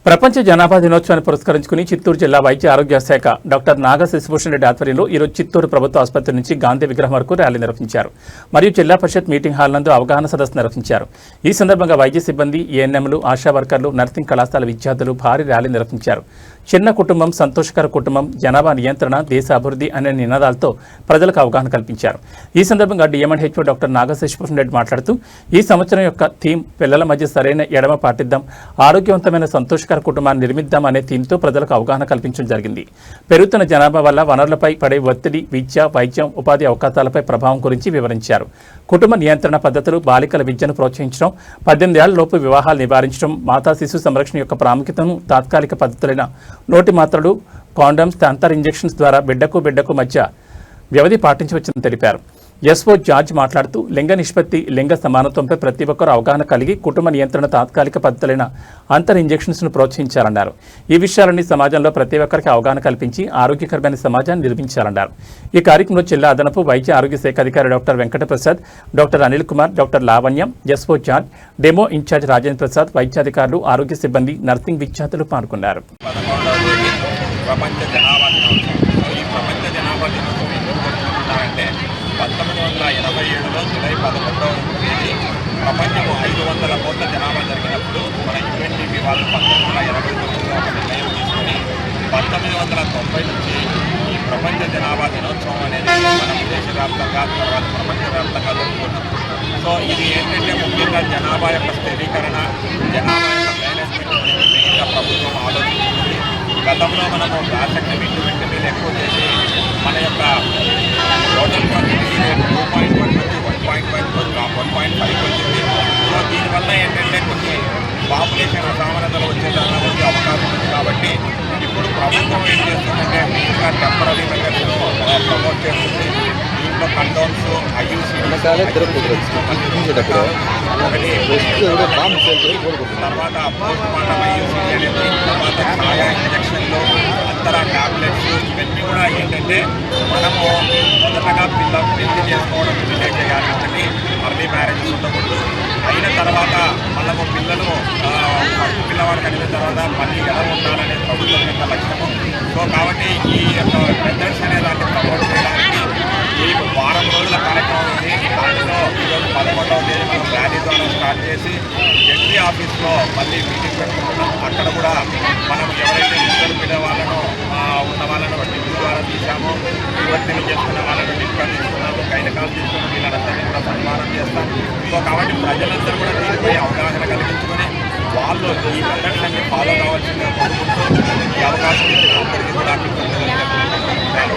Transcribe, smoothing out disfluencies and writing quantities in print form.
ప్రపంచ జనాభా దినోత్సవాన్ని పురస్కరించుకుని చిత్తూరు జిల్లా వైద్య ఆరోగ్య శాఖ డాక్టర్ నాగ శశిభూషణ్ రెడ్డి ఆధ్వర్యంలో ఈరోజు చిత్తూరు ప్రభుత్వ ఆసుపత్రి నుంచి గాంధీ విగ్రహం వరకు ర్యాలీ నిర్వహించారు. మరియు జిల్లా పరిషత్ మీటింగ్ హాల్ నందు అవగాహన సదస్సు నిర్వహించారు. ఈ సందర్భంగా వైద్య సిబ్బంది, ఏఎన్ఎంలు, ఆశా వర్కర్లు, నర్సింగ్ కళాశాల విద్యార్థులు భారీ ర్యాలీ నిర్వహించారు. చిన్న కుటుంబం, సంతోషకర కుటుంబం, జనాభా నియంత్రణ, దేశ అభివృద్ధి అనే నినాదాలతో ప్రజలకు అవగాహన కల్పించారు. ఈ సందర్భంగా డిఎంఎండ్హెచ్ఓ డాక్టర్ నాగ శశిభూషణ్ రెడ్డి మాట్లాడుతూ ఈ సంవత్సరం యొక్క థీమ్ పిల్లల మధ్య సరైన ఎడమ పాటిద్దాం, ఆరోగ్యవంతమైన సంతోషకర కుటుంబాన్ని నిర్మిద్దాం అనే థీమ్తో ప్రజలకు అవగాహన కల్పించడం జరిగింది. పెరుగుతున్న జనాభా వల్ల వనరులపై పడే ఒత్తిడి, విద్య, వైద్యం, ఉపాధి అవకాశాలపై ప్రభావం గురించి వివరించారు. కుటుంబ నియంత్రణ పద్ధతులు, బాలికల విద్యను ప్రోత్సహించడం, 18 ఏళ్లలోపు వివాహాలు నివారించడం, మాతా శిశు సంరక్షణ యొక్క ప్రాముఖ్యతను, తాత్కాలిక పద్ధతులైన నోటి మాత్రలు, కాండమ్స్, అంతర్ ఇంజెక్షన్స్ ద్వారా బిడ్డకు మధ్య వ్యవధి పాటించవచ్చని తెలిపారు. ఎస్ఓ జార్జ్ మాట్లాడుతూ లింగ నిష్పత్తి, లింగ సమానత్వంపై ప్రతి ఒక్కరూ అవగాహన కలిగి కుటుంబ నియంత్రణ, తాత్కాలిక పద్ధతులైన అంతర్ ఇంజెక్షన్స్ను ప్రోత్సహించాలన్నారు. ఈ విషయాలన్నీ సమాజంలో ప్రతి ఒక్కరికి అవగాహన కల్పించి ఆరోగ్యకరమైన సమాజాన్ని నిర్మించాలన్నారు. ఈ కార్యక్రమంలో జిల్లా అదనపు వైద్య ఆరోగ్య శాఖ అధికారి doctor Venkataprasad, doctor Anil Kumar, doctor Lavanyam, SO George, demo in charge Rajendra Prasad, వైద్యాధికారులు, ఆరోగ్య సిబ్బంది, నర్సింగ్ విద్యార్థులు పాల్గొన్నారు. ప్రపంచ జనాభా దినోత్సవం. ఈ ప్రపంచ జనాభా దినోత్సవం ఎందుకు జరుపుకుంటున్నారంటే 1987లో జూలై 11వ తేదీ ప్రపంచము 500 కోట్ల జనాభా జరిగినప్పుడు మన యుఎన్డిపి వాళ్ళు 1989లో ఒక నిర్ణయం తీసుకొని 1990 నుంచి ఈ ప్రపంచ జనాభా దినోత్సవం అనేది మనం దేశవ్యాప్తంగా, తర్వాత ప్రపంచవ్యాప్తంగా జరుపుకుంటాం. సో ఇది ఏంటంటే ముఖ్యంగా జనాభా యొక్క స్థిరీకరణ, జనాభా యొక్క మేనేజ్మెంట్ మెయిన్గా ప్రభుత్వం ఆలోచిస్తుంది. గతంలో మనము రాష్ట్ర ఇంటిమెంట్ ఎక్కువ చేసి మన యొక్క టోటల్ క్వాంటిటీ రేట్ 2.1 నుంచి 1.5 వచ్చింది. సో దీనివల్ల ఏంటంటే కొన్ని పాపులేషన్ అసమానతలు వచ్చేదాకా వచ్చే అవకాశం ఉంది. కాబట్టి ఇప్పుడు ప్రభుత్వం ఏం చేస్తుందంటే మెయిన్గా టెంపరీ మెజర్స్ను ప్రమోట్ చేస్తుంది. దీంట్లో కండోమ్స్, ఐయూసీ, తర్వాత పోస్ట్ మార్టం ఐయూసీ అనేది, తర్వాత ఛాయా ఇంజక్షన్లు, అంతర ట్యాబ్లెట్స్, ఇవన్నీ కూడా ఏంటంటే మనము మొదటగా పెళ్లి చేసుకోవడం డిలే చేయాలి. ఒకటి అర్లీ మ్యారేజెస్ ఉండకూడదు. అయిన తర్వాత మనము పిల్లలు ఫస్ట్ పిల్లవాడు కలిగిన తర్వాత మళ్ళీ ఎలా ఉండాలనే ప్రభుత్వం యొక్క లక్ష్యము. సో కాబట్టి ఈ యొక్క మెథడ్స్ అనే దాన్ని ప్రమోట్ చేయడానికి ఈ వారం రోజుల కార్యక్రమం ఉంది. దాంట్లో ఈరోజు 11వ తేదీ మనం ర్యాలీ ద్వారా స్టార్ట్ చేసి జడ్పీ ఆఫీస్లో మళ్ళీ మీటింగ్ పెట్టుకుంటున్నాం. అక్కడ కూడా మనం ఎవరైతే ఇద్దరు పిల్లవాళ్ళను ఉన్న వాళ్ళను డిగ్రీ ద్వారా తీసామో, యువతిని చేసుకున్న వాళ్ళను డిగ్రీ తీసుకున్నాము, గైనకాలు తీసుకున్న వీళ్ళందరినీ కూడా సన్మానం చేస్తాం. సో కాబట్టి ప్రజలందరూ కూడా దీనిపై అవగాహన కలిగించుకొని వాళ్ళు ఈ మెథడ్స్ అన్ని ఫాలో కావాల్సిందిగా కోరుకుంటూ ఈ అవకాశం